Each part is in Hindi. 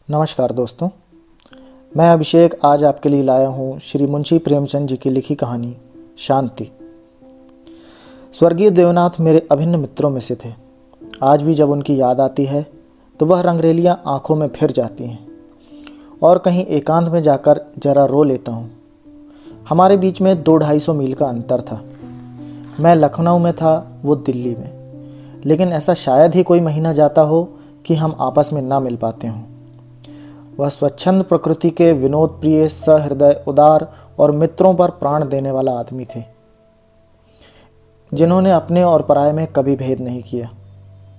नमस्कार दोस्तों, मैं अभिषेक आज आपके लिए लाया हूँ श्री मुंशी प्रेमचंद जी की लिखी कहानी शांति। स्वर्गीय देवनाथ मेरे अभिन्न मित्रों में से थे। आज भी जब उनकी याद आती है तो वह रंगरेलियाँ आँखों में फिर जाती हैं और कहीं एकांत में जाकर जरा रो लेता हूँ। हमारे बीच में 200-250 मील का अंतर था। मैं लखनऊ में था, वो दिल्ली में, लेकिन ऐसा शायद ही कोई महीना जाता हो कि हम आपस में ना मिल पाते हों। वह स्वच्छंद प्रकृति के विनोद प्रिय, सहृदय, उदार और मित्रों पर प्राण देने वाला आदमी थे, जिन्होंने अपने और पराये में कभी भेद नहीं किया।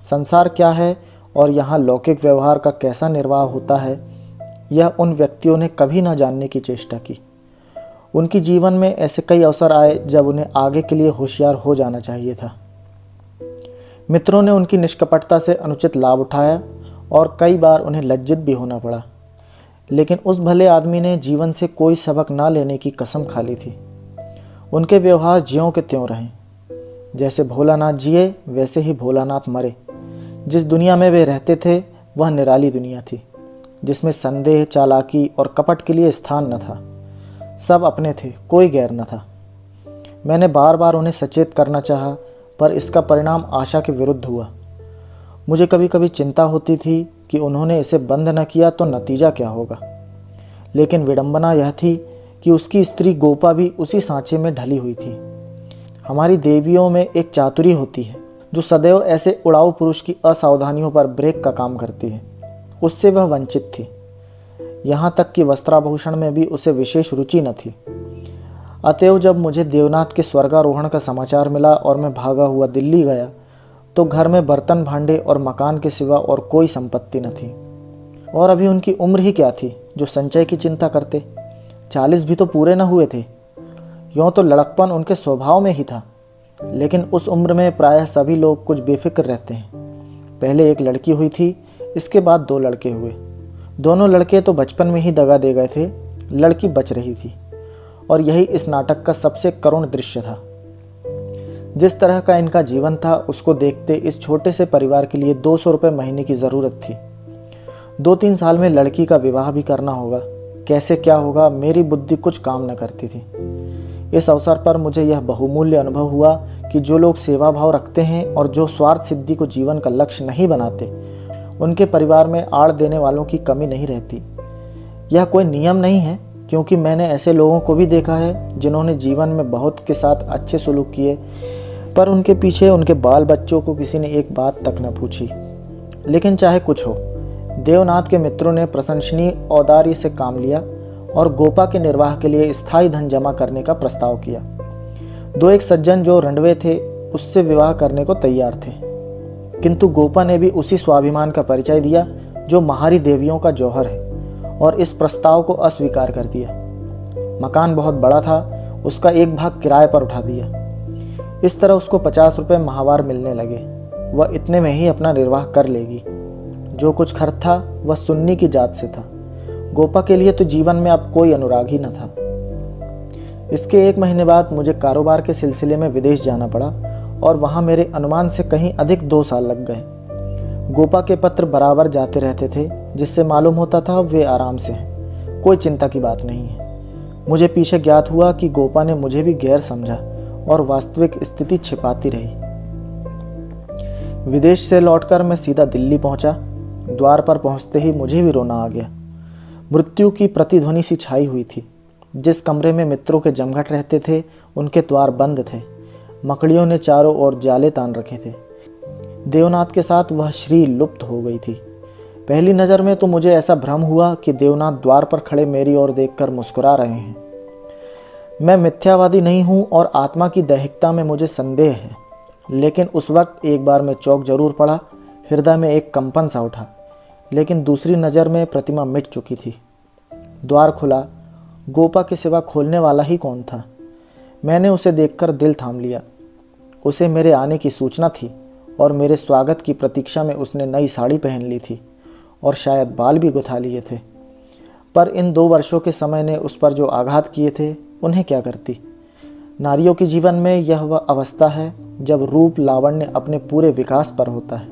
संसार क्या है और यहाँ लौकिक व्यवहार का कैसा निर्वाह होता है, यह उन व्यक्तियों ने कभी न जानने की चेष्टा की। उनके जीवन में ऐसे कई अवसर आए जब उन्हें आगे के लिए होशियार हो जाना चाहिए था। मित्रों ने उनकी निष्कपटता से अनुचित लाभ उठाया और कई बार उन्हें लज्जित भी होना पड़ा, लेकिन उस भले आदमी ने जीवन से कोई सबक ना लेने की कसम खा ली थी। उनके व्यवहार ज्यों के त्यों रहे। जैसे भोलानाथ जिए वैसे ही भोलानाथ मरे। जिस दुनिया में वे रहते थे वह निराली दुनिया थी, जिसमें संदेह, चालाकी और कपट के लिए स्थान न था। सब अपने थे, कोई गैर न था। मैंने बार बार उन्हें सचेत करना चाहा, पर इसका परिणाम आशा के विरुद्ध हुआ। मुझे कभी कभी चिंता होती थी कि उन्होंने इसे बंद न किया तो नतीजा क्या होगा। लेकिन विडंबना यह थी कि उसकी स्त्री गोपा भी उसी सांचे में ढली हुई थी। हमारी देवियों में एक चातुरी होती है जो सदैव ऐसे उड़ाऊ पुरुष की असावधानियों पर ब्रेक का काम करती है। उससे वह वंचित थी। यहाँ तक कि वस्त्राभूषण में भी उसे विशेष रुचि न थी। अतएव जब मुझे देवनाथ के स्वर्गारोहण का समाचार मिला और मैं भागा हुआ दिल्ली गया तो घर में बर्तन भांडे और मकान के सिवा और कोई संपत्ति न थी। और अभी उनकी उम्र ही क्या थी जो संचय की चिंता करते। 40 भी तो पूरे न हुए थे। यूँ तो लड़कपन उनके स्वभाव में ही था, लेकिन उस उम्र में प्रायः सभी लोग कुछ बेफिक्र रहते हैं। पहले एक लड़की हुई थी, इसके बाद 2 लड़के हुए। दोनों लड़के तो बचपन में ही दगा दे गए थे, लड़की बच रही थी। और यही इस नाटक का सबसे करुण दृश्य था। जिस तरह का इनका जीवन था उसको देखते इस छोटे से परिवार के लिए 200 रुपये महीने की ज़रूरत थी। 2-3 साल में लड़की का विवाह भी करना होगा। कैसे क्या होगा, मेरी बुद्धि कुछ काम न करती थी। इस अवसर पर मुझे यह बहुमूल्य अनुभव हुआ कि जो लोग सेवा भाव रखते हैं और जो स्वार्थ सिद्धि को जीवन का लक्ष्य नहीं बनाते, उनके परिवार में आड़ देने वालों की कमी नहीं रहती। यह कोई नियम नहीं है, क्योंकि मैंने ऐसे लोगों को भी देखा है जिन्होंने जीवन में बहुत के साथ अच्छे सुलूक किए, पर उनके पीछे उनके बाल बच्चों को किसी ने एक बात तक न पूछी। लेकिन चाहे कुछ हो, देवनाथ के मित्रों ने प्रशंसनीय औदार्य से काम लिया और गोपा के निर्वाह के लिए स्थायी धन जमा करने का प्रस्ताव किया। 2-1 सज्जन जो रंडवे थे उससे विवाह करने को तैयार थे, किंतु गोपा ने भी उसी स्वाभिमान का परिचय दिया जो महारी देवियों का जौहर है, और इस प्रस्ताव को अस्वीकार कर दिया। मकान बहुत बड़ा था, उसका एक भाग किराए पर उठा दिया। इस तरह उसको 50 रुपये माहवार मिलने लगे। वह इतने में ही अपना निर्वाह कर लेगी। जो कुछ खर्च था वह सुन्नी की जात से था। गोपा के लिए तो जीवन में अब कोई अनुराग ही न था। इसके 1 महीने बाद मुझे कारोबार के सिलसिले में विदेश जाना पड़ा और वहाँ मेरे अनुमान से कहीं अधिक 2 साल लग गए। गोपा के पत्र बराबर जाते रहते थे, जिससे मालूम होता था वे आराम से हैं, कोई चिंता की बात नहीं है। मुझे पीछे ज्ञात हुआ कि गोपा ने मुझे भी गैर समझा और वास्तविक स्थिति छिपाती रही। विदेश से लौटकर मैं सीधा दिल्ली पहुंचा। द्वार पर पहुंचते ही मुझे भी रोना आ गया। मृत्यु की प्रतिध्वनि सी छाई हुई थी। जिस कमरे में मित्रों के जमघट रहते थे उनके द्वार बंद थे। मकड़ियों ने चारों ओर जाले तान रखे थे। देवनाथ के साथ वह श्री लुप्त हो गई थी। पहली नज़र में तो मुझे ऐसा भ्रम हुआ कि देवनाथ द्वार पर खड़े मेरी ओर देखकर मुस्कुरा रहे हैं। मैं मिथ्यावादी नहीं हूँ और आत्मा की दैहिकता में मुझे संदेह है, लेकिन उस वक्त एक बार मैं चौंक जरूर पड़ा। हृदय में एक कंपन सा उठा, लेकिन दूसरी नज़र में प्रतिमा मिट चुकी थी। द्वार खुला। गोपा के सिवा खोलने वाला ही कौन था। मैंने उसे देखकर दिल थाम लिया। उसे मेरे आने की सूचना थी और मेरे स्वागत की प्रतीक्षा में उसने नई साड़ी पहन ली थी और शायद बाल भी गुथा लिए थे। पर इन 2 वर्षों के समय ने उस पर जो आघात किए थे उन्हें क्या करती। नारियों के जीवन में यह वह अवस्था है जब रूप लावण्य अपने पूरे विकास पर होता है,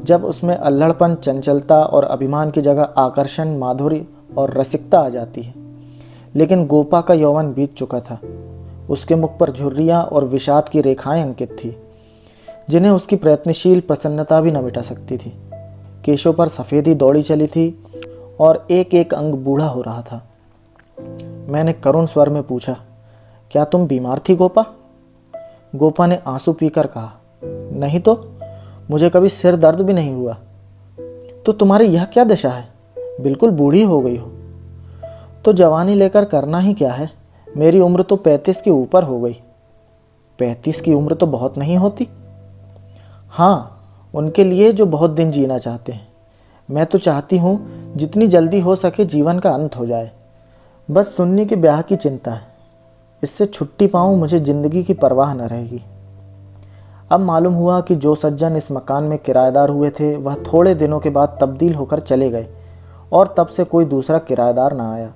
जब उसमें अल्हड़पन, चंचलता और अभिमान की जगह आकर्षण, माधुर्य और रसिकता आ जाती है। लेकिन गोपा का यौवन बीत चुका था। उसके मुख पर झुर्रियाँ और विषाद की रेखाएं अंकित थी, जिन्हें उसकी प्रयत्नशील प्रसन्नता भी न मिटा सकती थी। केशों पर सफ़ेदी दौड़ी चली थी और एक एक अंग बूढ़ा हो रहा था। मैंने करुण स्वर में पूछा, क्या तुम बीमार थी गोपा? गोपा ने आंसू पीकर कहा, नहीं तो, मुझे कभी सिर दर्द भी नहीं हुआ। तो तुम्हारी यह क्या दशा है? बिल्कुल बूढ़ी हो गई हो। तो जवानी लेकर करना ही क्या है? मेरी उम्र तो 35 के ऊपर हो गई। 35 की उम्र तो बहुत नहीं होती। हाँ, उनके लिए जो बहुत दिन जीना चाहते हैं। मैं तो चाहती हूँ जितनी जल्दी हो सके जीवन का अंत हो जाए। बस सुन्नी के ब्याह की चिंता है। इससे छुट्टी पाऊँ, मुझे ज़िंदगी की परवाह न रहेगी। अब मालूम हुआ कि जो सज्जन इस मकान में किराएदार हुए थे वह थोड़े दिनों के बाद तब्दील होकर चले गए और तब से कोई दूसरा किराएदार ना आया।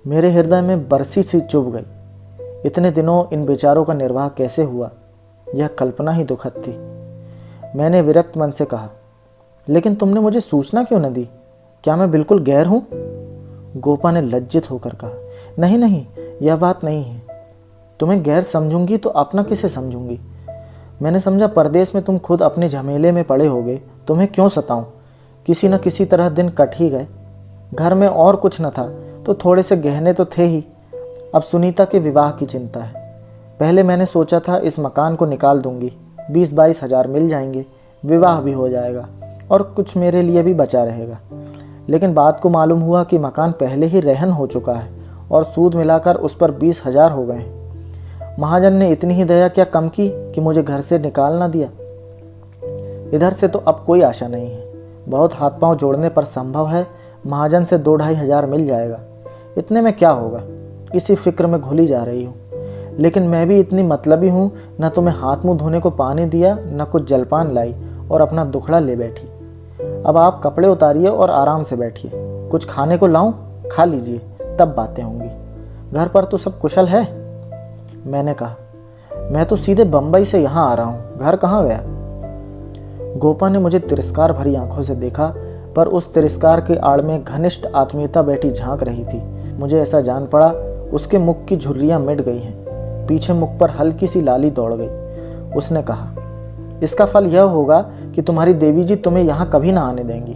मेरे हृदय में बरसी सी चुभ गई। इतने दिनों इन बेचारों का निर्वाह कैसे हुआ, यह कल्पना ही दुखद थी। मैंने विरक्त मन से कहा, लेकिन तुमने मुझे सूचना क्यों न दी? क्या मैं बिल्कुल गैर हूँ? गोपा ने लज्जित होकर कहा, नहीं नहीं, यह बात नहीं है। तुम्हें गैर समझूंगी तो अपना किसे समझूंगी? मैंने समझा परदेश में तुम खुद अपने झमेले में पड़े होगे, तुम्हें क्यों सताऊं? किसी न किसी तरह दिन कट ही गए। घर में और कुछ न था तो थोड़े से गहने तो थे ही। अब सुनीता के विवाह की चिंता है। पहले मैंने सोचा था इस मकान को निकाल दूंगी, 20-22 हज़ार मिल जाएंगे, विवाह भी हो जाएगा और कुछ मेरे लिए भी बचा रहेगा। लेकिन बाद को मालूम हुआ कि मकान पहले ही रहन हो चुका है और सूद मिलाकर उस पर 20,000 हो गए। महाजन ने इतनी ही दया क्या कम की कि मुझे घर से निकाल ना दिया। इधर से तो अब कोई आशा नहीं है। बहुत हाथ पांव जोड़ने पर संभव है महाजन से 2-2.5 हज़ार मिल जाएगा। इतने में क्या होगा, इसी फिक्र में घुली जा रही हूँ। लेकिन मैं भी इतनी मतलबी हूँ, न तो मैं हाथ मुंह धोने को पानी दिया, न कुछ जलपान लाई और अपना दुखड़ा ले बैठी। अब आप कपड़े उतारिए और आराम से बैठिए। कुछ खाने को लाऊं? खा लीजिए, तब बातें होंगी। घर पर तो सब कुशल है? मैंने कहा, मैं तो सीधे बंबई से यहाँ आ रहा हूँ, घर कहाँ गया? गोपा ने मुझे तिरस्कार भरी आंखों से देखा, पर उस तिरस्कार के आड़ में घनिष्ठ आत्मीयता बैठी झांक रही थी। मुझे ऐसा जान पड़ा उसके मुख की झुर्रियाँ मिट गई हैं। पीछे मुख पर हल्की सी लाली दौड़ गई। उसने कहा, इसका फल यह होगा कि तुम्हारी देवी जी तुम्हें यहाँ कभी ना आने देंगी।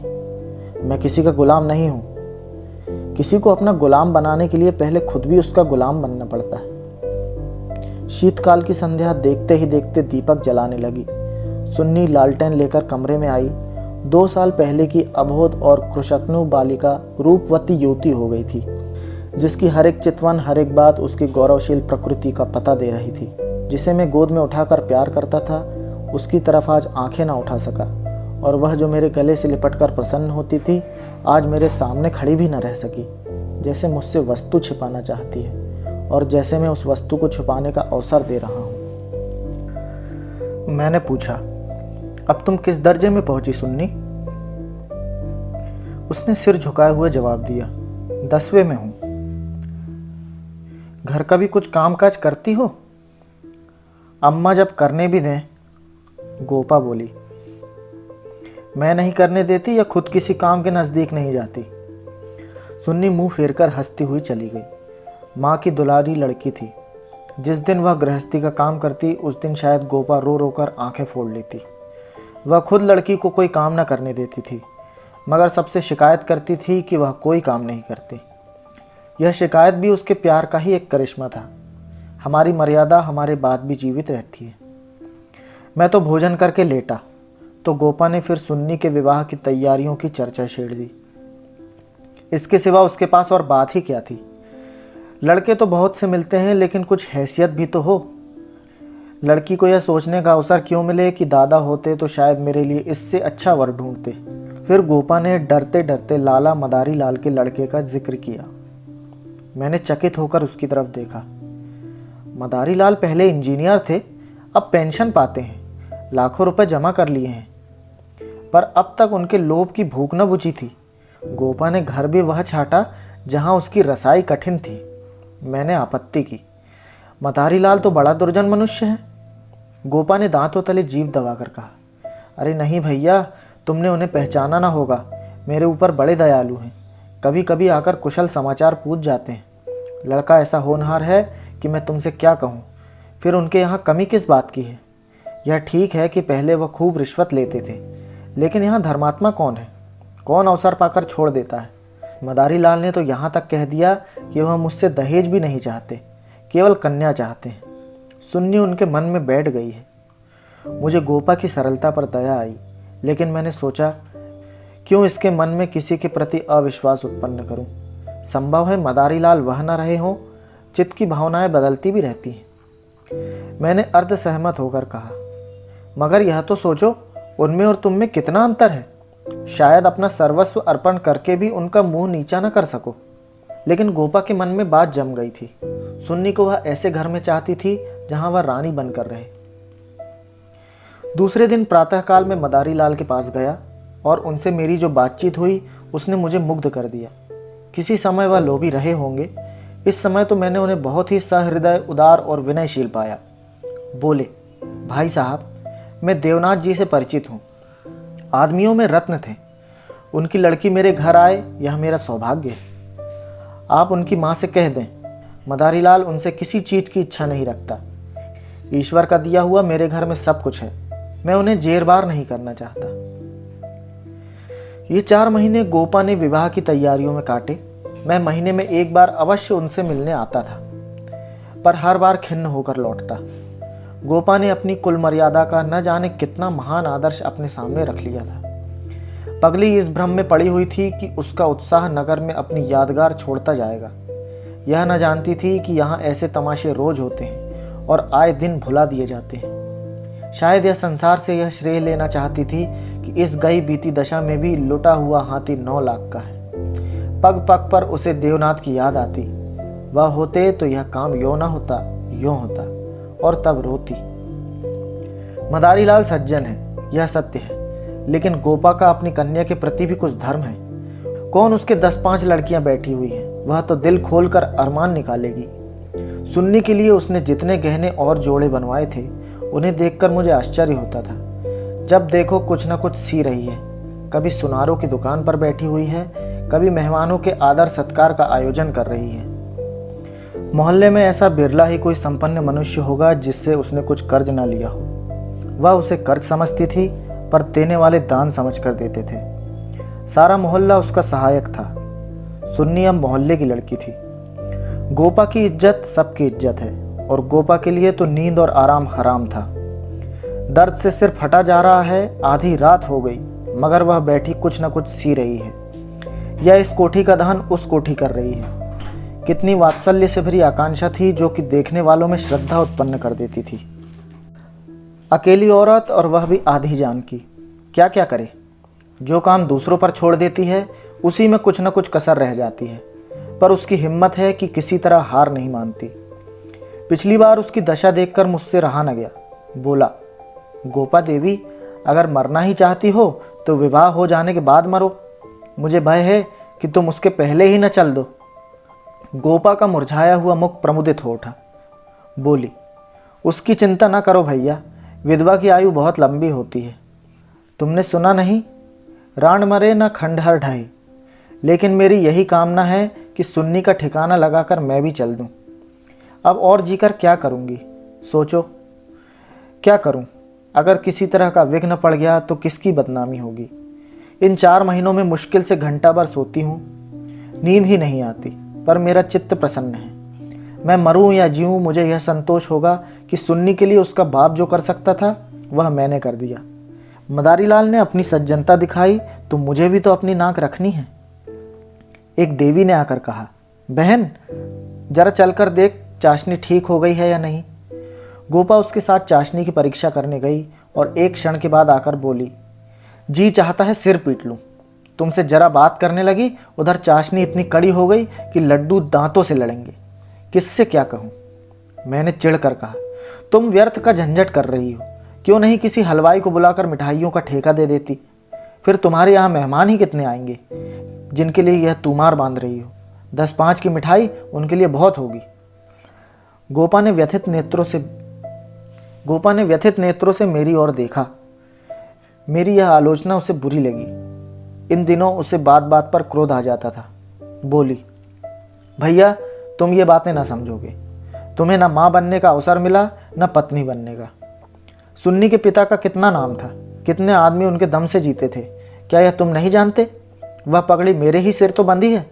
मैं किसी का गुलाम नहीं हूँ। किसी को अपना गुलाम बनाने के लिए पहले खुद भी उसका गुलाम बनना पड़ता है। शीतकाल की संध्या देखते ही देखते दीपक जलाने लगी। सुन्नी लालटेन लेकर कमरे में आई। 2 साल पहले की अबोध और कृशकनु बालिका रूपवती युवती हो गई थी, जिसकी हर एक चितवन, हर एक बात उसकी गौरवशील प्रकृति का पता दे रही थी। जिसे मैं गोद में उठाकर प्यार करता था, उसकी तरफ आज आंखें ना उठा सका, और वह जो मेरे गले से लिपटकर प्रसन्न होती थी, आज मेरे सामने खड़ी भी न रह सकी। जैसे मुझसे वस्तु छिपाना चाहती है और जैसे मैं उस वस्तु को छुपाने का अवसर दे रहा हूँ। मैंने पूछा, अब तुम किस दर्जे में पहुंची सुन्नी? उसने सिर झुकाए हुए जवाब दिया, 10वें में हूं। घर का भी कुछ काम काज करती हो? अम्मा जब करने भी दें। गोपा बोली, मैं नहीं करने देती या खुद किसी काम के नज़दीक नहीं जाती। सुन्नी मुंह फेरकर हंसती हुई चली गई। माँ की दुलारी लड़की थी। जिस दिन वह गृहस्थी का काम करती, उस दिन शायद गोपा रो रो कर आंखें फोड़ लेती। वह खुद लड़की को कोई काम न करने देती थी, मगर सबसे शिकायत करती थी कि वह कोई काम नहीं करती। यह शिकायत भी उसके प्यार का ही एक करिश्मा था। हमारी मर्यादा हमारे बाद भी जीवित रहती है। मैं तो भोजन करके लेटा तो गोपा ने फिर सुन्नी के विवाह की तैयारियों की चर्चा छेड़ दी। इसके सिवा उसके पास और बात ही क्या थी? लड़के तो बहुत से मिलते हैं, लेकिन कुछ हैसियत भी तो हो। लड़की को यह सोचने का अवसर क्यों मिले कि दादा होते तो शायद मेरे लिए इससे अच्छा वर ढूंढते। फिर गोपा ने डरते डरते लाला मदारी लाल के लड़के का जिक्र किया। मैंने चकित होकर उसकी तरफ देखा। मदारी लाल पहले इंजीनियर थे, अब पेंशन पाते हैं, लाखों रुपए जमा कर लिए हैं, पर अब तक उनके लोभ की भूख न बुझी थी। गोपा ने घर भी वह छाटा जहां उसकी रसाई कठिन थी। मैंने आपत्ति की, मदारी लाल तो बड़ा दुर्जन मनुष्य है। गोपा ने दांतों तले जीभ दबाकर कहा, अरे नहीं भैया, तुमने उन्हें पहचाना ना होगा, मेरे ऊपर बड़े दयालु हैं, कभी कभी आकर कुशल समाचार पूछ जाते हैं। लड़का ऐसा होनहार है कि मैं तुमसे क्या कहूँ। फिर उनके यहाँ कमी किस बात की है? यह ठीक है कि पहले वह खूब रिश्वत लेते थे, लेकिन यहाँ धर्मात्मा कौन है? कौन अवसर पाकर छोड़ देता है? मदारी लाल ने तो यहाँ तक कह दिया कि वह मुझसे दहेज भी नहीं चाहते, केवल कन्या चाहते हैं। सुन्नी उनके मन में बैठ गई है। मुझे गोपा की सरलता पर दया आई, लेकिन मैंने सोचा क्यों इसके मन में किसी के प्रति अविश्वास उत्पन्न करूं। संभव है मदारी लाल वह न रहे हों। चित्त की भावनाएं बदलती भी रहती हैं। मैंने अर्ध सहमत होकर कहा, मगर यह तो सोचो, उनमें और तुम में कितना अंतर है। शायद अपना सर्वस्व अर्पण करके भी उनका मुंह नीचा न कर सको। लेकिन गोपा के मन में बात जम गई थी। सुन्नी को वह ऐसे घर में चाहती थी जहां वह रानी बनकर रहे। दूसरे दिन प्रातःकाल में मदारी लाल के पास गया और उनसे मेरी जो बातचीत हुई उसने मुझे मुग्ध कर दिया। किसी समय वह लोभी रहे होंगे, इस समय तो मैंने उन्हें बहुत ही सहृदय, उदार और विनयशील पाया। बोले, भाई साहब, मैं देवनाथ जी से परिचित हूँ। आदमियों में रत्न थे, उनकी लड़की मेरे घर आए, यह मेरा सौभाग्य है। आप उनकी माँ से कह दें, मदारी लाल उनसे किसी चीज़ की इच्छा नहीं रखता। ईश्वर का दिया हुआ मेरे घर में सब कुछ है, मैं उन्हें जेरबार नहीं करना चाहता। ये 4 महीने गोपा ने विवाह की तैयारियों में काटे। मैं महीने में एक बार अवश्य उनसे मिलने आता था, पर हर बार खिन्न होकर लौटता। गोपा ने अपनी कुल मर्यादा का न जाने कितना महान आदर्श अपने सामने रख लिया था। पगली इस भ्रम में पड़ी हुई थी कि उसका उत्साह नगर में अपनी यादगार छोड़ता जाएगा। यह न जानती थी कि यहाँ ऐसे तमाशे रोज होते हैं और आए दिन भुला दिए जाते हैं। शायद यह संसार से यह श्रेय लेना चाहती थी कि इस गई बीती दशा में भी लुटा हुआ हाथी 9 लाख का है। पग पग पर उसे देवनाथ की याद आती। वह होते तो यह काम यों न होता, यों होता, और तब रोती। मदारी लाल सज्जन है, यह सत्य है, लेकिन गोपा का अपनी कन्या के प्रति भी कुछ धर्म है। कौन उसके 10-5 लड़कियां बैठी हुई हैं, वह तो दिल खोलकर अरमान निकालेगी। सुन्नी के लिए उसने जितने गहने और जोड़े बनवाए थे, उन्हें देखकर मुझे आश्चर्य होता था। जब देखो कुछ न कुछ सी रही है। कभी सुनारों की दुकान पर बैठी हुई है, कभी मेहमानों के आदर सत्कार का आयोजन कर रही है। मोहल्ले में ऐसा बिरला ही कोई संपन्न मनुष्य होगा जिससे उसने कुछ कर्ज ना लिया हो। वह उसे कर्ज समझती थी, पर देने वाले दान समझ कर देते थे। सारा मोहल्ला उसका सहायक था। सुन्नी अब मोहल्ले की लड़की थी। गोपा की इज्जत सबकी इज्जत है, और गोपा के लिए तो नींद और आराम हराम था। दर्द से सिर फटा जा रहा है, आधी रात हो गई, मगर वह बैठी कुछ न कुछ सी रही है, या इस कोठी का दहन उस कोठी कर रही है। कितनी वात्सल्य से भरी आकांक्षा थी जो कि देखने वालों में श्रद्धा उत्पन्न कर देती थी। अकेली औरत, और वह भी आधी जान की, क्या क्या करे। जो काम दूसरों पर छोड़ देती है उसी में कुछ न कुछ कसर रह जाती है, पर उसकी हिम्मत है कि किसी तरह हार नहीं मानती। पिछली बार उसकी दशा देखकर मुझसे रहा न गया। बोला, गोपा देवी, अगर मरना ही चाहती हो तो विवाह हो जाने के बाद मरो। मुझे भय है कि तुम उसके पहले ही न चल दो। गोपा का मुरझाया हुआ मुख प्रमुदित हो उठा। बोली, उसकी चिंता न करो भैया, विधवा की आयु बहुत लंबी होती है। तुमने सुना नहीं, राण मरे न खंडहर ढहे। लेकिन मेरी यही कामना है कि सुन्नी का ठिकाना लगाकर मैं भी चल दूं। अब और जीकर क्या करूंगी, सोचो। क्या करूं? अगर किसी तरह का विघ्न पड़ गया तो किसकी बदनामी होगी। इन 4 महीनों में मुश्किल से घंटा भर सोती हूँ, नींद ही नहीं आती, पर मेरा चित्त प्रसन्न है। मैं मरूं या जीऊं, मुझे यह संतोष होगा कि सुन्नी के लिए उसका बाप जो कर सकता था वह मैंने कर दिया। मदारी लाल ने अपनी सज्जनता दिखाई, तो मुझे भी तो अपनी नाक रखनी है। एक देवी ने आकर कहा, बहन जरा चलकर देख चाशनी ठीक हो गई है या नहीं। गोपा उसके साथ चाशनी की परीक्षा करने गई और एक क्षण के बाद आकर बोली, जी चाहता है सिर पीट लूं। तुमसे जरा बात करने लगी, उधर चाशनी इतनी कड़ी हो गई कि लड्डू दांतों से लड़ेंगे। किससे क्या कहूं? मैंने चिढ़कर कहा, तुम व्यर्थ का झंझट कर रही हो, क्यों नहीं किसी हलवाई को बुलाकर मिठाइयों का ठेका दे देती। फिर तुम्हारे यहाँ मेहमान ही कितने आएंगे जिनके लिए यह तूमार बांध रही हो। 10-5 की मिठाई उनके लिए बहुत होगी। गोपा ने व्यथित नेत्रों से मेरी ओर देखा। मेरी यह आलोचना उसे बुरी लगी। इन दिनों उसे बात बात पर क्रोध आ जाता था। बोली, भैया तुम ये बातें ना समझोगे। तुम्हें ना माँ बनने का अवसर मिला, ना पत्नी बनने का। सुन्नी के पिता का कितना नाम था, कितने आदमी उनके दम से जीते थे, क्या यह तुम नहीं जानते? वह पगड़ी मेरे ही सिर तो बंधी है।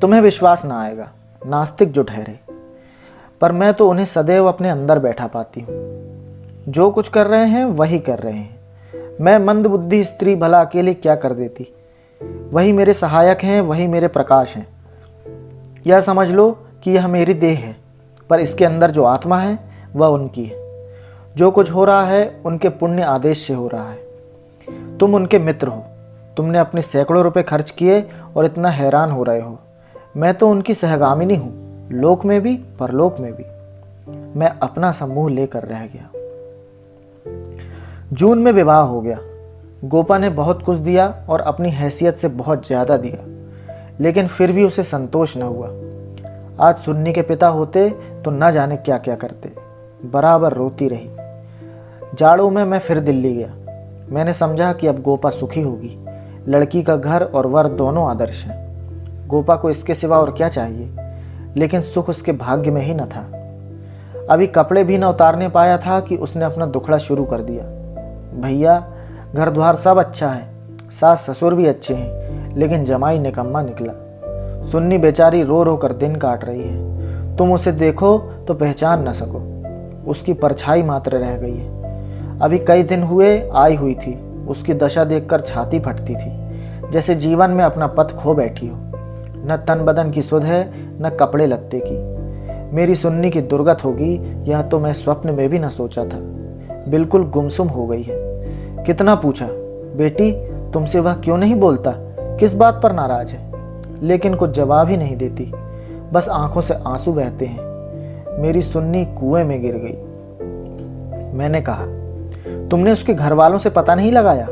तुम्हें विश्वास ना आएगा, नास्तिक जो ठहरे, पर मैं तो उन्हें सदैव अपने अंदर बैठा पाती हूँ। जो कुछ कर रहे हैं वही कर रहे हैं। मैं मंदबुद्धि स्त्री भला अकेले क्या कर देती? वही मेरे सहायक हैं, वही मेरे प्रकाश हैं। यह समझ लो कि यह मेरी देह है, पर इसके अंदर जो आत्मा है वह उनकी है। जो कुछ हो रहा है उनके पुण्य आदेश से हो रहा है। तुम उनके मित्र हो, तुमने अपने सैकड़ों रुपए खर्च किए और इतना हैरान हो रहे हो। मैं तो उनकी सहगामिनी हूँ, लोक में भी परलोक में भी। मैं अपना समूह लेकर रह गया। जून में विवाह हो गया। गोपा ने बहुत कुछ दिया और अपनी हैसियत से बहुत ज़्यादा दिया, लेकिन फिर भी उसे संतोष न हुआ। आज सुन्नी के पिता होते तो न जाने क्या क्या करते। बराबर रोती रही। जाड़ों में मैं फिर दिल्ली गया। मैंने समझा कि अब गोपा सुखी होगी। लड़की का घर और वर दोनों आदर्श हैं। गोपा को इसके सिवा और क्या चाहिए? लेकिन सुख उसके भाग्य में ही न था। अभी कपड़े भी न उतारने पाया था कि उसने अपना दुखड़ा शुरू कर दिया। भैया घर द्वार सब अच्छा है, सास ससुर भी अच्छे हैं, लेकिन जमाई निकम्मा निकला। सुन्नी बेचारी रो रो कर दिन काट रही है। तुम उसे देखो तो पहचान न सको, उसकी परछाई मात्र रह गई है। अभी कई दिन हुए आई हुई थी। उसकी दशा देखकर छाती फटती थी, जैसे जीवन में अपना पथ खो बैठी हो। न तन बदन की सुध है, न कपड़े लत्ते की। मेरी सुन्नी की दुर्गत होगी, यह तो मैं स्वप्न में भी न सोचा था। बिल्कुल गुमसुम हो गई है। कितना पूछा, बेटी तुमसे वह क्यों नहीं बोलता, किस बात पर नाराज है? लेकिन कुछ जवाब ही नहीं देती, बस आंखों से आंसू बहते हैं। मेरी सुन्नी कुएं में गिर गई। मैंने कहा, तुमने उसके घर वालों से पता नहीं लगाया?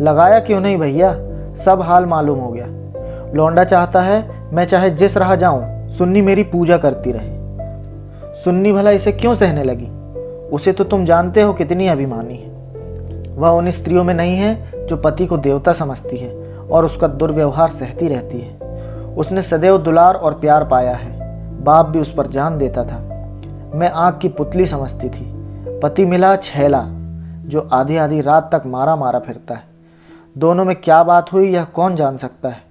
लगाया क्यों नहीं भैया, सब हाल मालूम हो गया। लौंडा चाहता है मैं चाहे जिस राह जाऊं, सुन्नी मेरी पूजा करती रहे। सुन्नी भला इसे क्यों सहने लगी? उसे तो तुम जानते हो कितनी अभिमानी है। वह उन स्त्रियों में नहीं है जो पति को देवता समझती है और उसका दुर्व्यवहार सहती रहती है। उसने सदैव दुलार और प्यार पाया है। बाप भी उस पर जान देता था। मैं आँख की पुतली समझती थी। पति मिला छैला, जो आधी आधी रात तक मारा मारा फिरता है। दोनों में क्या बात हुई यह कौन जान सकता है,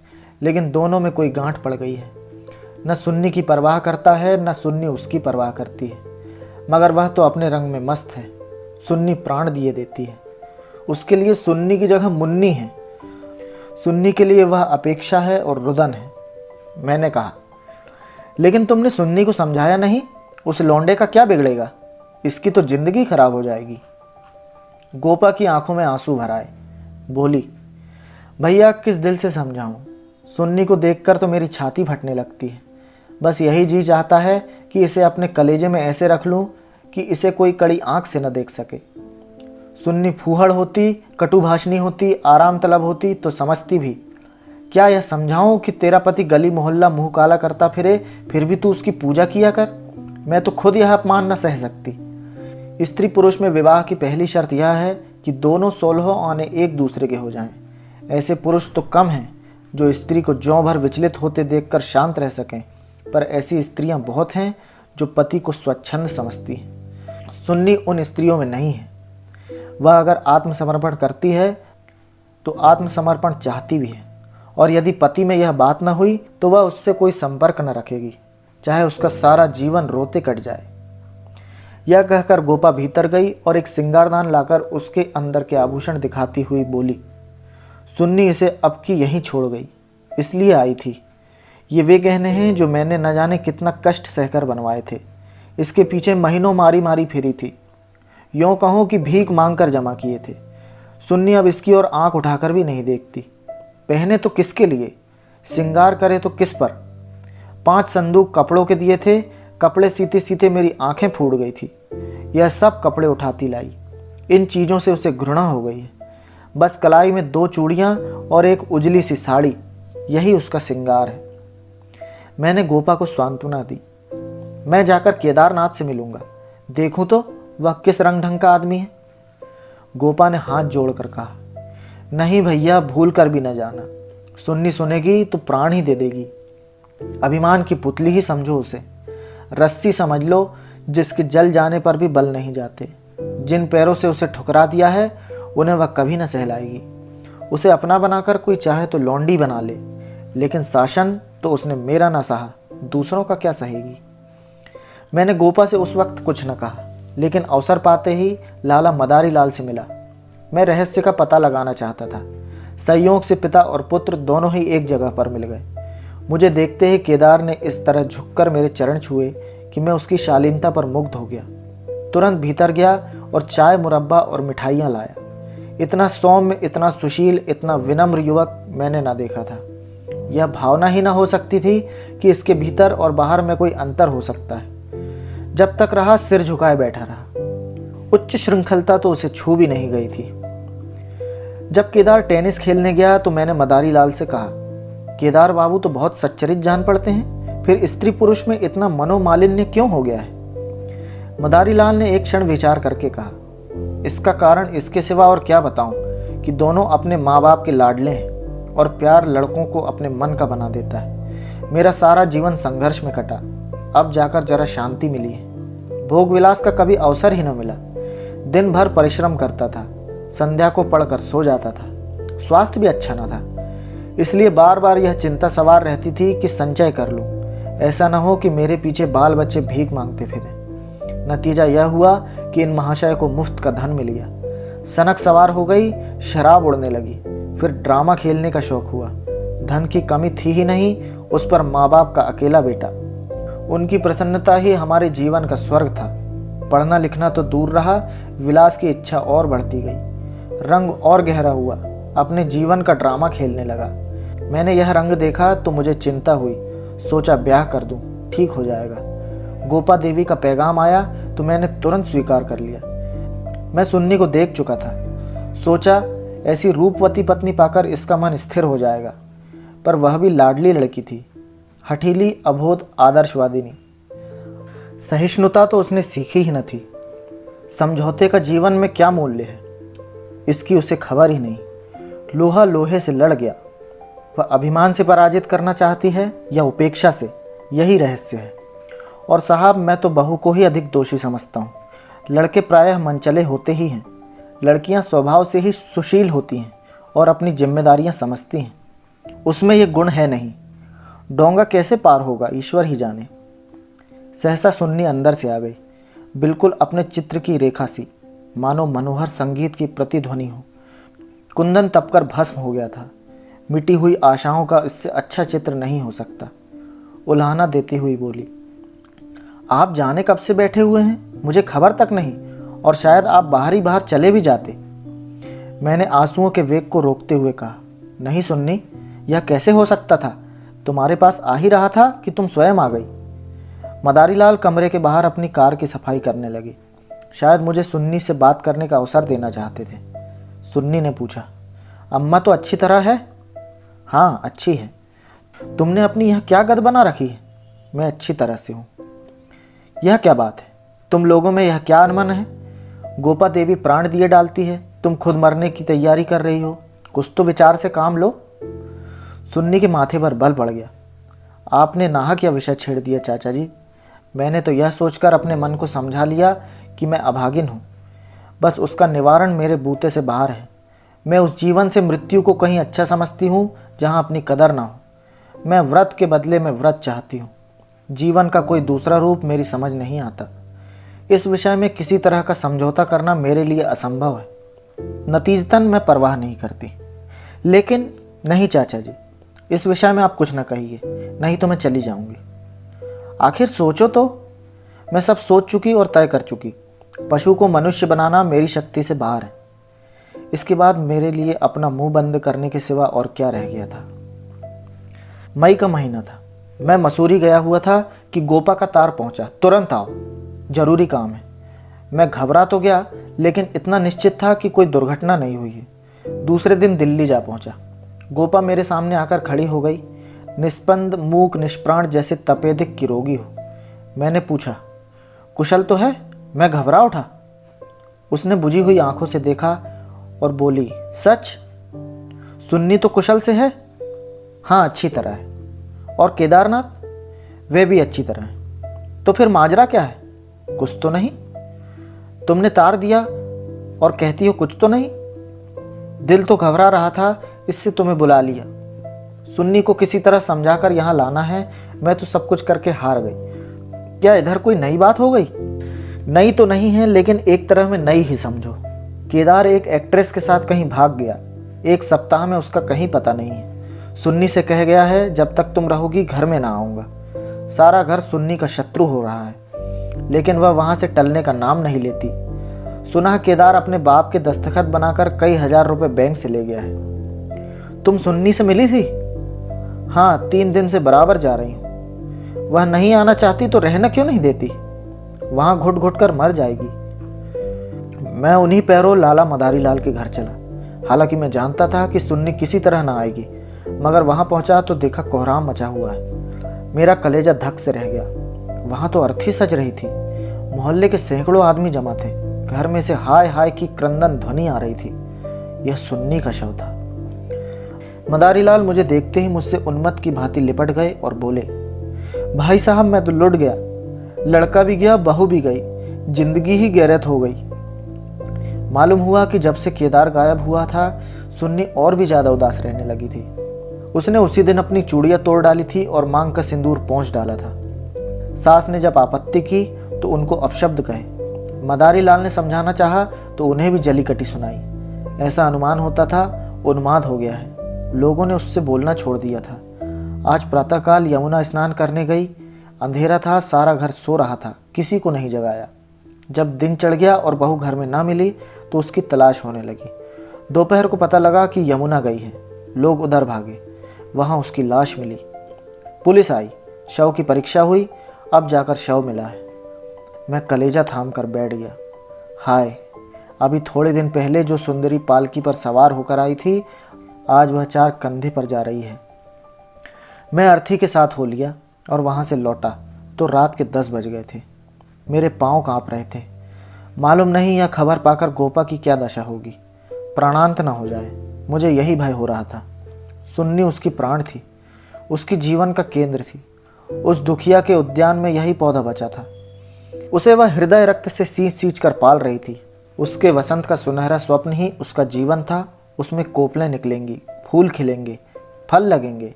लेकिन दोनों में कोई गांठ पड़ गई है। न सुन्नी की परवाह करता है, न सुन्नी उसकी परवाह करती है। मगर वह तो अपने रंग में मस्त है। सुन्नी प्राण दिए देती है। उसके लिए सुन्नी की जगह मुन्नी है। सुन्नी के लिए वह अपेक्षा है और रुदन है। मैंने कहा, लेकिन तुमने सुन्नी को समझाया नहीं? उस लौंडे का क्या बिगड़ेगा? इसकी तो जिंदगी खराब हो जाएगी। गोपा की आंखों में आंसू भर आए। बोली, भैया किस दिल से समझाऊं? सुन्नी को देखकर तो मेरी छाती फटने लगती है। बस यही जी चाहता है कि इसे अपने कलेजे में ऐसे रख लूं कि इसे कोई कड़ी आंख से न देख सके। सुन्नी फूहड़ होती, कटुभाषणी होती, आराम तलब होती तो समझती भी। क्या यह समझाऊं कि तेरा पति गली मोहल्ला मुंह काला करता फिरे, फिर भी तू उसकी पूजा किया कर? मैं तो खुद यह अपमान न सह सकती। स्त्री पुरुष में विवाह की पहली शर्त यह है कि दोनों 16 आने एक दूसरे के हो जाएं। ऐसे पुरुष तो कम हैं जो स्त्री को ज्यों भर विचलित होते देखकर शांत रह सकें, पर ऐसी स्त्रियां बहुत हैं जो पति को स्वच्छंद समझती हैं। सुन्नी उन स्त्रियों में नहीं है। वह अगर आत्मसमर्पण करती है तो आत्मसमर्पण चाहती भी है, और यदि पति में यह बात न हुई तो वह उससे कोई संपर्क न रखेगी, चाहे उसका सारा जीवन रोते कट जाए। यह कहकर गोपा भीतर गई और एक सिंगारदान लाकर उसके अंदर के आभूषण दिखाती हुई बोली, सुन्नी इसे अब की यहीं छोड़ गई, इसलिए आई थी। ये वे गहने हैं जो मैंने न जाने कितना कष्ट सहकर बनवाए थे। इसके पीछे महीनों मारी मारी फिरी थी, यूँ कहूँ कि भीख मांगकर जमा किए थे। सुन्नी अब इसकी ओर आंख उठाकर भी नहीं देखती। पहने तो किसके लिए, श्रृंगार करे तो किस पर? 5 संदूक कपड़ों के दिए थे। कपड़े सीते सीते मेरी आंखें फूट गई थी। यह सब कपड़े उठाती लाई। इन चीज़ों से उसे घृणा हो गई है। बस कलाई में 2 चूड़ियाँ और एक उजली सी साड़ी, यही उसका श्रृंगार है। मैंने गोपा को सांत्वना दी। मैं जाकर केदारनाथ से मिलूंगा, देखूं तो वह किस रंग ढंग का आदमी है। गोपा ने हाथ जोड़कर कहा, नहीं भैया, भूल कर भी न जाना। सुन्नी सुनेगी तो प्राण ही दे देगी। अभिमान की पुतली ही समझो उसे, रस्सी समझ लो जिसके जल जाने पर भी बल नहीं जाते। जिन पैरों से उसे ठुकरा दिया है उन्हें वह कभी न सहलाएगी। उसे अपना बनाकर कोई चाहे तो लौंडी बना ले, लेकिन शासन तो उसने मेरा ना सहा, दूसरों का क्या सहेगी। मैंने गोपा से उस वक्त कुछ न कहा, लेकिन अवसर पाते ही लाला मदारी लाल से मिला। मैं रहस्य का पता लगाना चाहता था। संयोग से पिता और पुत्र दोनों ही एक जगह पर मिल गए। मुझे देखते ही केदार ने इस तरह झुककर मेरे चरण छुए कि मैं उसकी शालीनता पर मुग्ध हो गया। तुरंत भीतर गया और चाय, मुरब्बा और मिठाइयाँ लाया। इतना सौम्य, इतना सुशील, इतना विनम्र युवक मैंने ना देखा था। यह भावना ही ना हो सकती थी कि इसके भीतर और बाहर में कोई अंतर हो सकता है। जब तक रहा सिर झुकाए बैठा रहा। उच्च श्रृंखलता तो उसे छू भी नहीं गई थी। जब केदार टेनिस खेलने गया तो मैंने मदारी लाल से कहा, केदार बाबू तो बहुत सच्चरित जान पड़ते हैं, फिर स्त्री पुरुष में इतना मनोमालिन्य क्यों हो गया है। मदारी लाल ने एक क्षण विचार करके कहा, इसका कारण इसके सिवा और क्या बताऊं कि दोनों अपने माँ बाप के लाडले हैं और प्यार लड़कों को अपने मन का बना देता है। मेरा सारा जीवन संघर्ष में कटा, अब जाकर जरा शांति मिली है। भोग विलास का कभी अवसर ही न मिला। दिन भर परिश्रम करता था, संध्या को पढ़कर सो जाता था। स्वास्थ्य भी अच्छा न था, इसलिए बार बार यह चिंता सवार रहती थी कि संचय कर लूं, ऐसा न हो कि मेरे पीछे बाल बच्चे भीख मांगते फिरें। नतीजा यह हुआ कि इन महाशय को मुफ्त का धन मिल गया। सनक सवार हो गई, शराब उड़ने लगी, फिर ड्रामा खेलने का शौक हुआ। धन की कमी थी ही नहीं, उस पर माँ बाप का अकेला बेटा। उनकी प्रसन्नता ही हमारे जीवन का स्वर्ग था। पढ़ना लिखना तो दूर रहा, विलास की इच्छा और बढ़ती गई। रंग और गहरा हुआ, अपने जीवन का ड्रामा खेलने लगा। मैंने यह रंग देखा तो मुझे चिंता हुई, सोचा ब्याह कर दूं, ठीक हो जाएगा। गोपा देवी का पैगाम आया तो मैंने तुरंत स्वीकार कर लिया। मैं सुन्नी को देख चुका था, सोचा ऐसी रूपवती पत्नी पाकर इसका मन स्थिर हो जाएगा, पर वह भी लाडली लड़की थी, हठीली, अबोध, आदर्शवादिनी। सहिष्णुता तो उसने सीखी ही न थी। समझौते का जीवन में क्या मूल्य है, इसकी उसे खबर ही नहीं। लोहा लोहे से लड़ गया। वह अभिमान से पराजित करना चाहती है या उपेक्षा से, यही रहस्य है। और साहब, मैं तो बहू को ही अधिक दोषी समझता हूँ। लड़के प्रायः मनचले होते ही हैं, लड़कियाँ स्वभाव से ही सुशील होती हैं और अपनी जिम्मेदारियाँ समझती हैं। उसमें यह गुण है नहीं। डोंगा कैसे पार होगा, ईश्वर ही जाने। सहसा सुन्नी अंदर से आ गई, बिल्कुल अपने चित्र की रेखा सी, मानो मनोहर संगीत की प्रतिध्वनि हो। कुंदन तपकर भस्म हो गया था। मिटी हुई आशाओं का इससे अच्छा चित्र नहीं हो सकता। उल्हाना देती हुई बोली, आप जाने कब से बैठे हुए हैं, मुझे खबर तक नहीं, और शायद आप बाहर ही बाहर चले भी जाते। मैंने आंसुओं के वेग को रोकते हुए कहा, नहीं सुन्नी, यह कैसे हो सकता था। तुम्हारे पास आ ही रहा था कि तुम स्वयं आ गई। मदारी लाल कमरे के बाहर अपनी कार की सफाई करने लगे। शायद मुझे सुन्नी से बात करने का अवसर देना चाहते थे। सुन्नी ने पूछा, अम्मा तो अच्छी तरह है? हाँ, अच्छी है। तुमने अपनी यह क्या गद बना रखी है? मैं अच्छी तरह से हूँ। यह क्या बात है, तुम लोगों में यह क्या अनमन है? गोपा देवी प्राण दिए डालती है, तुम खुद मरने की तैयारी कर रही हो। कुछ तो विचार से काम लो। सुन्नी के माथे पर बल पड़ गया। आपने नाहक यह विषय छेड़ दिया चाचा जी। मैंने तो यह सोचकर अपने मन को समझा लिया कि मैं अभागिन हूँ, बस उसका निवारण मेरे बूते से बाहर है। मैं उस जीवन से मृत्यु को कहीं अच्छा समझती हूँ जहाँ अपनी कदर ना हो। मैं व्रत के बदले में व्रत चाहती हूँ। जीवन का कोई दूसरा रूप मेरी समझ नहीं आता। इस विषय में किसी तरह का समझौता करना मेरे लिए असंभव है। नतीजतन मैं परवाह नहीं करती। लेकिन नहीं चाचा जी, इस विषय में आप कुछ न कहिए, नहीं तो मैं चली जाऊंगी। आखिर सोचो तो। मैं सब सोच चुकी और तय कर चुकी। पशु को मनुष्य बनाना मेरी शक्ति से बाहर है। इसके बाद मेरे लिए अपना मुंह बंद करने के सिवा और क्या रह गया था। मई का महीना था। मैं मसूरी गया हुआ था कि गोपा का तार पहुंचा, तुरंत आओ, जरूरी काम है। मैं घबरा तो गया, लेकिन इतना निश्चित था कि कोई दुर्घटना नहीं हुई है। दूसरे दिन दिल्ली जा पहुंचा। गोपा मेरे सामने आकर खड़ी हो गई, निस्पंद, मूक, निष्प्राण, जैसे तपेदिक की रोगी हो। मैंने पूछा, कुशल तो है? मैं घबरा उठा। उसने बुझी हुई आंखों से देखा और बोली, सच? सुन्नी तो कुशल से है? हाँ, अच्छी तरह है। और केदारनाथ? वे भी अच्छी तरह है। तो फिर माजरा क्या है? कुछ तो नहीं? तुमने तार दिया और कहती हो कुछ तो नहीं? दिल तो घबरा रहा था, इससे तुम्हें बुला लिया। सुन्नी को किसी तरह समझाकर यहाँ लाना है, मैं तो सब कुछ करके हार गई। क्या इधर कोई नई बात हो गई? नई तो नहीं है, लेकिन एक तरह में नई ही समझो। केदार एक एक्ट्रेस के साथ कहीं भाग गया, 1 सप्ताह में उसका कहीं पता नहीं है। सुन्नी से कह गया है, जब तक तुम रहोगी घर में ना आऊँगा। सारा घर सुन्नी का शत्रु हो रहा है, लेकिन वह वहाँ से टलने का नाम नहीं लेती। सुना केदार अपने बाप के दस्तखत बनाकर कई हजार रुपए बैंक से ले गया है। तुम सुन्नी से मिली थी? हाँ, 3 दिन से बराबर जा रही हूँ। वह नहीं आना चाहती तो रहना क्यों नहीं देती? वहां घुट घुट कर मर जाएगी। मैं उन्हीं पैरों लाला मदारी लाल के घर चला। हालांकि मैं जानता था कि सुन्नी किसी तरह ना आएगी, मगर वहां पहुंचा तो देखा कोहराम मचा हुआ है। मेरा कलेजा धक से रह गया। वहां तो अर्थी सज रही थी। मोहल्ले के सैकड़ों आदमी जमा थे। घर में से हाय हाय की क्रंदन ध्वनि आ रही थी। यह सुन्नी का शव था। मदारी लाल मुझे देखते ही मुझसे उन्मत्त की भांति लिपट गए और बोले, भाई साहब, मैं तो लुट गया। लड़का भी गया, बहू भी गई, जिंदगी ही गैरत हो गई। मालूम हुआ कि जब से केदार गायब हुआ था, सुन्नी और भी ज्यादा उदास रहने लगी थी। उसने उसी दिन अपनी चूड़ियां तोड़ डाली थी और मांग का सिंदूर पोंछ डाला था। सास ने जब आपत्ति की तो उनको अपशब्द कहे। मदारी लाल ने समझाना चाहा तो उन्हें भी जली कटी सुनाई। ऐसा अनुमान होता था उन्माद हो गया है। लोगों ने उससे बोलना छोड़ दिया था। आज प्रातःकाल यमुना स्नान करने गई। अंधेरा था, सारा घर सो रहा था, किसी को नहीं जगाया। जब दिन चढ़ गया और बहू घर में ना मिली तो उसकी तलाश होने लगी। दोपहर को पता लगा कि यमुना गई है। लोग उधर भागे। वहां उसकी लाश मिली। पुलिस आई, शव की परीक्षा हुई। अब जाकर शव मिला है। मैं कलेजा थाम कर बैठ गया। हाय, अभी थोड़े दिन पहले जो सुंदरी पालकी पर सवार होकर आई थी, आज वह 4 कंधे पर जा रही है। मैं अर्थी के साथ हो लिया और वहां से लौटा तो रात के 10 बज गए थे। मेरे पांव कांप रहे थे। मालूम नहीं यह खबर पाकर गोपा की क्या दशा होगी। प्राणांत न हो जाए, मुझे यही भय हो रहा था। सुन्नी उसकी प्राण थी, उसकी जीवन का केंद्र थी। उस दुखिया के उद्यान में यही पौधा बचा था। उसे वह हृदय रक्त से सींच सींच कर पाल रही थी। उसके वसंत का सुनहरा स्वप्न ही उसका जीवन था। उसमें कोपलें निकलेंगी, फूल खिलेंगे, फल लगेंगे,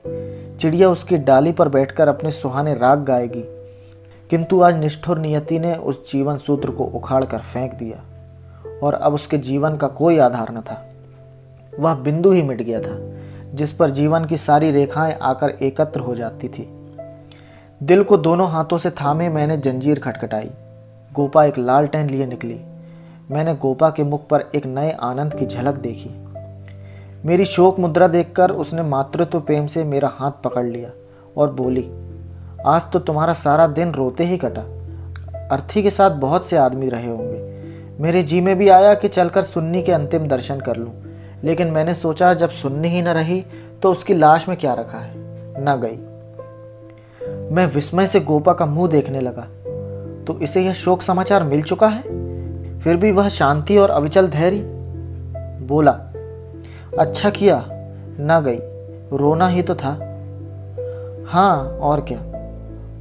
चिड़िया उसकी डाली पर बैठकर अपने सुहाने राग गाएगी। किंतु आज निष्ठुर नियति ने उस जीवन सूत्र को उखाड़ कर फेंक दिया और अब उसके जीवन का कोई आधार न था। वह बिंदु ही मिट गया था जिस पर जीवन की सारी रेखाएं आकर एकत्र हो जाती थी। दिल को दोनों हाथों से थामे मैंने जंजीर खटखटाई। गोपा एक लालटेन लिए निकली। मैंने गोपा के मुख पर एक नए आनंद की झलक देखी। मेरी शोक मुद्रा देखकर उसने मातृत्व प्रेम से मेरा हाथ पकड़ लिया और बोली, आज तो तुम्हारा सारा दिन रोते ही कटा। अर्थी के साथ बहुत से आदमी रहे होंगे। मेरे जी में भी आया कि चलकर सुन्नी के अंतिम दर्शन कर लूं, लेकिन मैंने सोचा जब सुन्नी ही न रही तो उसकी लाश में क्या रखा है। न गई। मैं विस्मय से गोपा का मुंह देखने लगा तो इसे यह शोक समाचार मिल चुका है। फिर भी वह शांति और अविचल धैर्य। बोला, अच्छा किया न गई, रोना ही तो था। हाँ और क्या,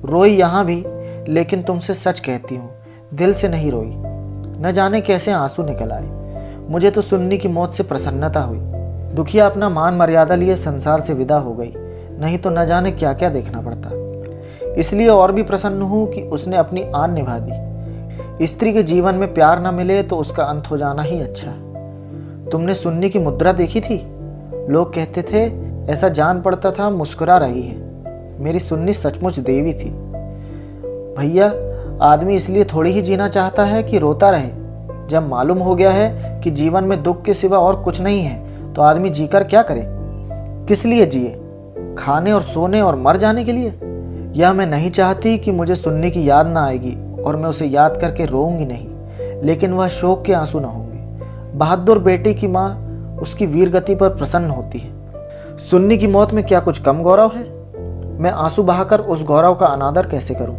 रोई यहाँ भी, लेकिन तुमसे सच कहती हूँ, दिल से नहीं रोई। न जाने कैसे आंसू निकल आए। मुझे तो सुन्नी की मौत से प्रसन्नता हुई। दुखिया अपना मान मर्यादा लिए संसार से विदा हो गई, नहीं तो न जाने क्या क्या देखना पड़ता। इसलिए और भी प्रसन्न हूँ कि उसने अपनी आन निभा दी। स्त्री के जीवन में प्यार न मिले तो उसका अंत हो जाना ही अच्छा। तुमने सुन्नी की मुद्रा देखी थी? लोग कहते थे, ऐसा जान पड़ता था मुस्कुरा रही है। मेरी सुन्नी सचमुच देवी थी। भैया, आदमी इसलिए थोड़ी ही जीना चाहता है कि रोता रहे। जब मालूम हो गया है कि जीवन में दुख के सिवा और कुछ नहीं है तो आदमी जीकर क्या करे? किस लिए जिए? खाने और सोने और मर जाने के लिए? यह मैं नहीं चाहती कि मुझे सुन्नी की याद ना आएगी और मैं उसे याद करके रोऊंगी नहीं, लेकिन वह शोक के आंसू न होंगे। बहादुर बेटे की माँ उसकी वीरगति पर प्रसन्न होती है। सुन्नी की मौत में क्या कुछ कम गौरव है? मैं आंसू बहाकर उस गौरव का अनादर कैसे करूं?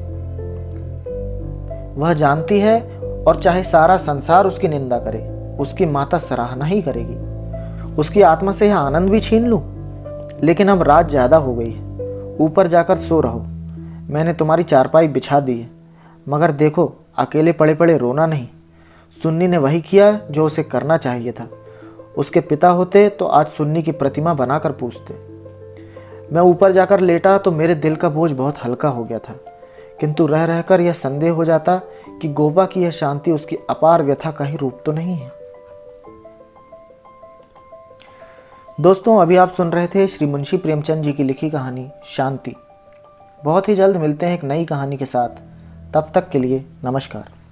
वह जानती है और चाहे सारा संसार उसकी निंदा करे, उसकी माता सराहना ही करेगी। उसकी आत्मा से यह आनंद भी छीन लूं? लेकिन अब रात ज्यादा हो गई है, ऊपर जाकर सो रहो। मैंने तुम्हारी चारपाई बिछा दी है, मगर देखो अकेले पड़े पड़े रोना नहीं। सुन्नी ने वही किया जो उसे करना चाहिए था। उसके पिता होते तो आज सुन्नी की प्रतिमा बनाकर पूजते। मैं ऊपर जाकर लेटा तो मेरे दिल का बोझ बहुत हल्का हो गया था, किंतु रह रहकर यह संदेह हो जाता कि गोपा की यह शांति उसकी अपार व्यथा का ही रूप तो नहीं है। दोस्तों, अभी आप सुन रहे थे श्री मुंशी प्रेमचंद जी की लिखी कहानी शांति। बहुत ही जल्द मिलते हैं एक नई कहानी के साथ। तब तक के लिए नमस्कार।